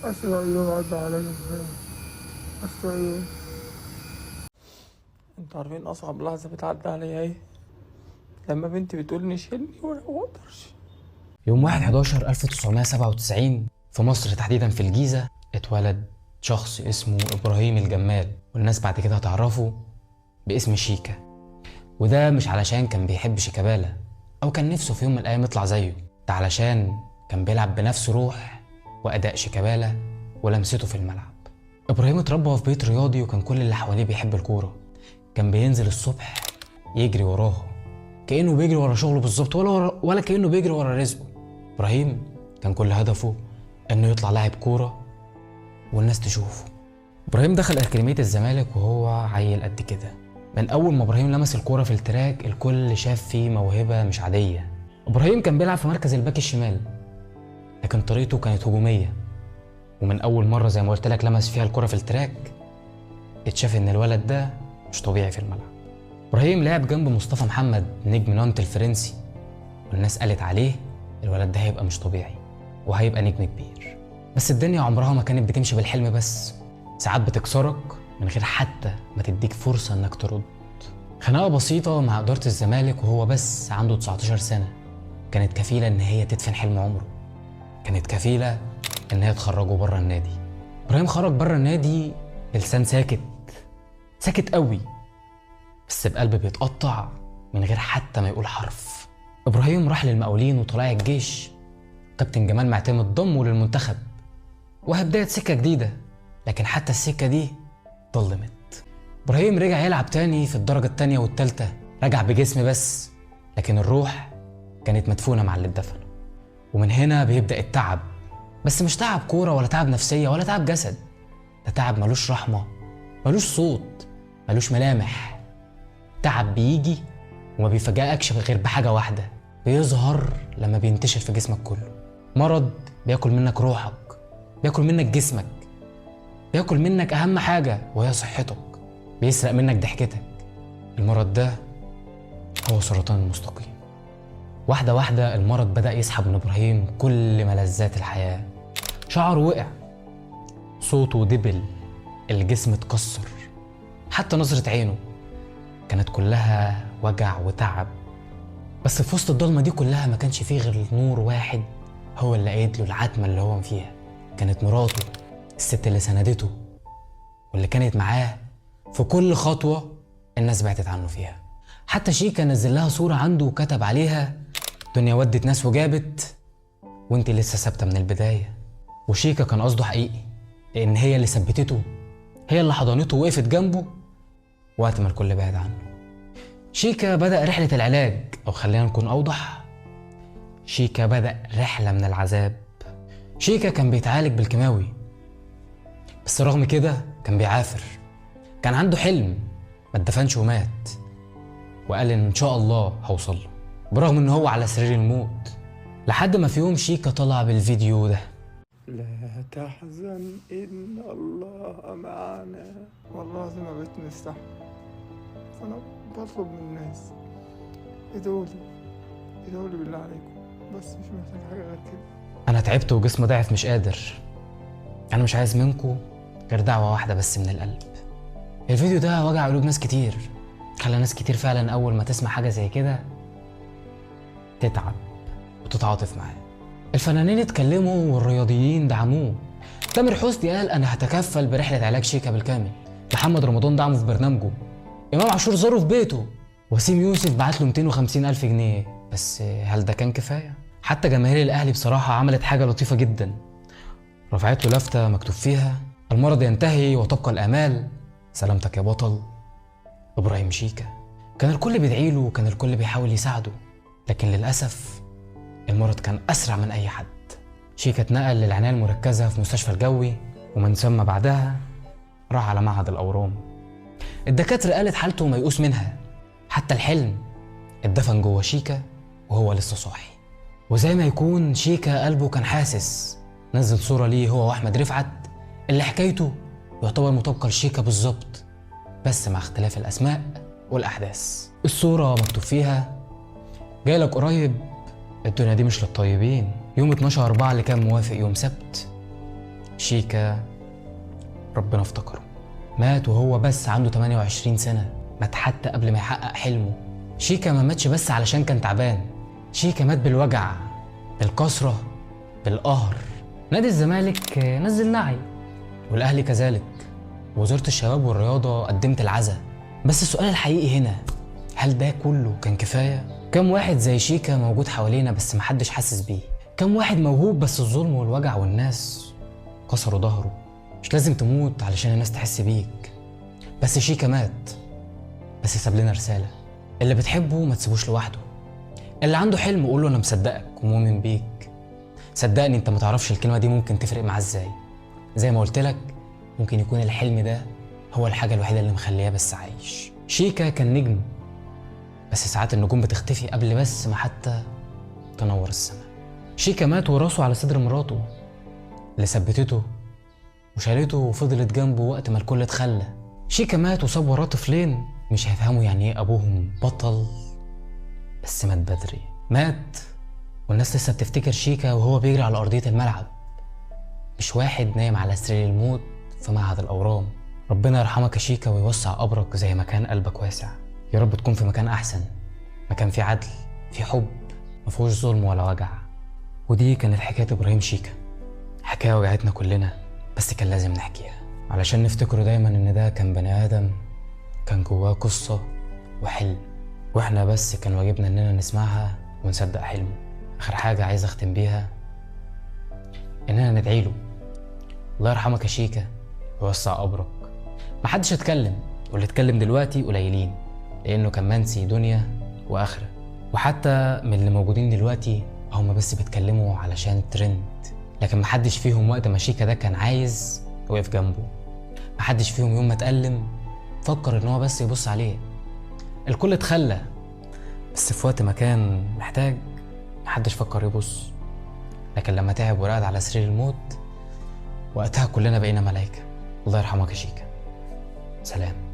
أسوأ يوم عدى عليا في حياتي. أسوأ يوم. انتوا عارفين أصعب لحظة بتعدي عليا ايه؟ لما بنتي بتقول شيلني وأنا مقدرش. يوم 1/11/1997 في مصر تحديدا في الجيزة اتولد شخص اسمه إبراهيم الجمال، والناس بعد كده هتعرفه باسم شيكا. وده مش علشان كان بيحب شيكابالا أو كان نفسه في يوم من الأيام يطلع زيه، ده علشان كان بيلعب بنفس روح وأداء شيكابالا ولمسته في الملعب. إبراهيم اتربى في بيت رياضي وكان كل اللي حواليه بيحب الكورة. كان بينزل الصبح يجري وراها كأنه بيجري ورا شغله بالظبط، ولا كأنه بيجري ورا رزقه. إبراهيم كان كل هدفه إنه يطلع لاعب كورة والناس تشوفه. إبراهيم دخل أكاديمية الزمالك وهو عيل قد كده. من أول ما إبراهيم لمس الكورة في التراك الكل شاف فيه موهبة مش عادية. إبراهيم كان بيلعب في مركز الباك الشمال، لكن طريقته كانت هجومية. ومن أول مرة زي ما قلت لك لمس فيها الكورة في التراك اتشاف إن الولد ده مش طبيعي في الملعب. إبراهيم لعب جنب مصطفى محمد نجم نانت الفرنسي، والناس قالت عليه الولد ده هيبقى مش طبيعي وهيبقى نجم كبير. بس الدنيا عمرها ما كانت بتمشي بالحلم بس، ساعات بتكسرك من غير حتى ما تديك فرصة انك ترد. خناقة بسيطة مع إدارة الزمالك وهو بس عنده 19 سنة كانت كفيلة ان هي تدفن حلم عمره، كانت كفيلة ان هي تخرجه بره النادي. إبراهيم خرج بره النادي بلسان ساكت، ساكت قوي، بس بقلب بيتقطع من غير حتى ما يقول حرف. إبراهيم راح للمقاولين وطلائع الجيش. كابتن جمال معتمد ضمه للمنتخب وهي بداية سكة جديدة، لكن حتى السكة دي ضلمت. إبراهيم رجع يلعب تاني في الدرجة التانية والتالتة، رجع بجسم بس، لكن الروح كانت مدفونة مع اللي اتدفن. ومن هنا بيبدأ التعب، بس مش تعب كورة ولا تعب نفسية ولا تعب جسد، ده تعب ملوش رحمة، ملوش صوت، ملوش ملامح. تعب بيجي وما بيفاجئكش غير بحاجة واحدة، بيظهر لما بينتشر في جسمك كله. مرض بياكل منك روحك، بياكل منك جسمك، بياكل منك أهم حاجة وهي صحتك، بيسرق منك ضحكتك. المرض ده هو سرطان المستقيم. واحدة واحدة المرض بدأ يسحب من إبراهيم كل ملذات الحياة. شعره وقع، صوته دبل، الجسم اتكسر، حتى نظرة عينه كانت كلها وجع وتعب. بس في وسط الضلمة دي كلها ما كانش فيه غير نور واحد هو اللي قايد له العتمة اللي هو فيها. كانت مراته، الست اللي سندته واللي كانت معاه في كل خطوة الناس بعدت عنه فيها. حتى شيكا نزل لها صورة عنده وكتب عليها الدنيا ودت ناس وجابت وانت لسه ثابتة من البداية. وشيكا كان قصده حقيقي، لأن هي اللي ثبتته، هي اللي حضنته ووقفت جنبه وقت ما الكل بعد عنه. شيكا بدأ رحلة العلاج، أو خلينا نكون أوضح، شيكا بدأ رحلة من العذاب. شيكا كان بيتعالج بالكيماوي، بس رغم كده كان بيعافر. كان عنده حلم ما اتدفنش ومات، وقال إن شاء الله هوصل له برغم إن هو على سرير الموت. لحد ما في يوم شيكا طلع بالفيديو ده: لا تحزن إن الله معنا. والله العظيم ما بقيت مستحمل، فأنا بطلب من الناس ادعولي، ادعولي بالله عليكم، بس مش محتاج حاجة غير كده. أنا تعبت وجسمي ضعف مش قادر، أنا مش عايز منكم غير دعوة واحدة بس من القلب. الفيديو ده وجع قلوب ناس كتير، خلى ناس كتير فعلا أول ما تسمع حاجة زي كده تتعب وتتعاطف معاه. الفنانين اتكلموا والرياضيين دعموه. تامر حسني قال أنا هتكفل برحلة علاج شيكا بالكامل. محمد رمضان دعمه في برنامجه. إمام عاشور زاره في بيته. وسيم يوسف بعت له 250,000 جنيه. بس هل ده كان كفاية؟ حتى جماهير الأهلي بصراحة عملت حاجة لطيفة جدا، رفعت له لافتة مكتوب فيها: المرض ينتهي وتبقى الآمال، سلامتك يا بطل إبراهيم شيكا. كان الكل بيدعي له وكان الكل بيحاول يساعده، لكن للأسف المرض كان أسرع من أي حد. شيكا اتنقل للعناية المركزة في مستشفى الجوي، ومن ثم بعدها راح على معهد الأورام. الدكاترة قالت حالته ميؤوس منها، حتى الحلم اتدفن جوه شيكا وهو لسه صاحي. وزي ما يكون شيكا قلبه كان حاسس، نزل صورة ليه هو وأحمد رفعت اللي حكايته يعتبر مطابقة لشيكا بالظبط، بس مع اختلاف الأسماء والأحداث. الصورة مكتوب فيها: جايلك قريب، الدنيا دي مش للطيبين. يوم 12/4 اللي كان موافق يوم سبت، شيكا ربنا افتكره، مات وهو بس عنده 28 سنة، مات حتى قبل ما يحقق حلمه. شيكا ما ماتش بس علشان كان تعبان، شيكا مات بالوجع، بالكسرة، بالقهر. نادي الزمالك نزل نعي، والأهلي كذلك، ووزارة الشباب والرياضة قدمت العزاء. بس السؤال الحقيقي هنا، هل ده كله كان كفاية؟ كم واحد زي شيكا موجود حوالينا بس محدش حاسس بيه؟ كم واحد موهوب بس الظلم والوجع والناس كسروا ظهره؟ مش لازم تموت علشان الناس تحس بيك. بس شيكا مات، بس ساب لنا رسالة: اللي بتحبه ما تسيبوش لوحده، اللي عنده حلم قوله انا مصدقك ومؤمن بيك. صدقني انت متعرفش الكلمة دي ممكن تفرق معاه ازاي. زي ما قلت لك، ممكن يكون الحلم ده هو الحاجة الوحيدة اللي مخليه بس عايش. شيكا كان نجم، بس ساعات النجوم بتختفي قبل بس ما حتى تنور السماء. شيكا مات وراسه على صدر مراته اللي ثبتته وشالته وفضلت جنبه وقت ما الكل اتخلى. شيكا مات وساب وراه طفلين مش هيفهموا يعني ايه ابوهم بطل، بس مات بدري. مات والناس لسه بتفتكر شيكا وهو بيجري على ارضية الملعب، مش واحد نايم على سرير الموت في معهد الاورام. ربنا يرحمك يا شيكا ويوسع قبرك زي ما كان قلبك واسع. يا رب تكون في مكان احسن، مكان فيه عدل، فيه حب، مفيهوش ظلم ولا وجع. ودي كانت حكاية ابراهيم شيكا، حكاية وجعتنا كلنا بس كان لازم نحكيها علشان نفتكره دايما ان ده كان بني ادم كان جواه قصة وحلم، واحنا بس كان واجبنا اننا نسمعها ونصدق حلمه. اخر حاجة عايز اختم بيها اننا ندعيله: الله يرحمك يا شيكا ويوسع قبرك. محدش اتكلم، واللي اتكلم دلوقتي قليلين لانه كان منسي دنيا واخرة. وحتى من اللي موجودين دلوقتي هم بس بيتكلموا علشان ترند، لكن محدش فيهم وقت ما شيكا ده كان عايز وقف جنبه. محدش فيهم يوم ما اتألم فكر ان هو بس يبص عليه. الكل اتخلى، بس في وقت ما كان محتاج محدش فكر يبص. لكن لما تعب ورقد على سرير الموت وقتها كلنا بقينا ملايكة. الله يرحمك يا شيكا. سلام.